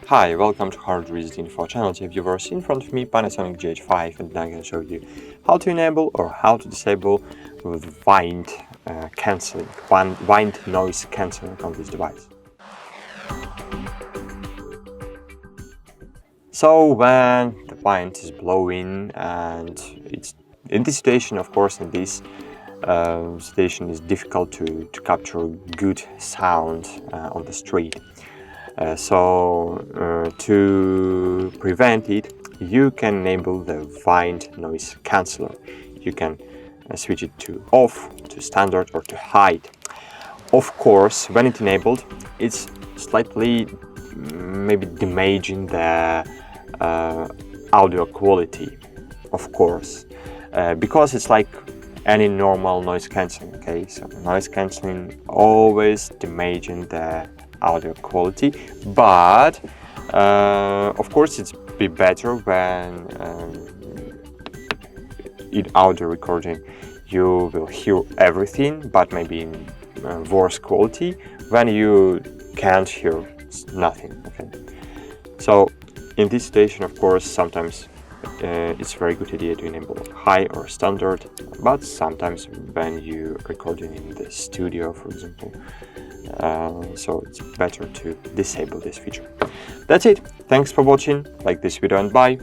Hi, welcome to HardReset.Info channel. Dear viewers, in front of me PANASONIC GH5, and I'm going to show you how to enable or how to disable with wind cancelling, wind noise cancelling on this device. So when the wind is blowing and it's in this situation, of course, in this situation is difficult to capture good sound on the street. To prevent it, you can enable the wind noise canceller. You can switch it to off, to standard, or to hide. Of course, when it's enabled, it's slightly maybe damaging the audio quality, of course, because it's like any normal noise cancelling. Okay, so noise cancelling always damaging the audio quality, but of course it's be better when in audio recording you will hear everything, but maybe in worse quality when you can't hear nothing. Okay, so in this situation, of course, sometimes it's a very good idea to enable high or standard, but sometimes when you're recording in the studio, for example, so it's better to disable this feature. That's it. Thanks for watching. Like this video and bye.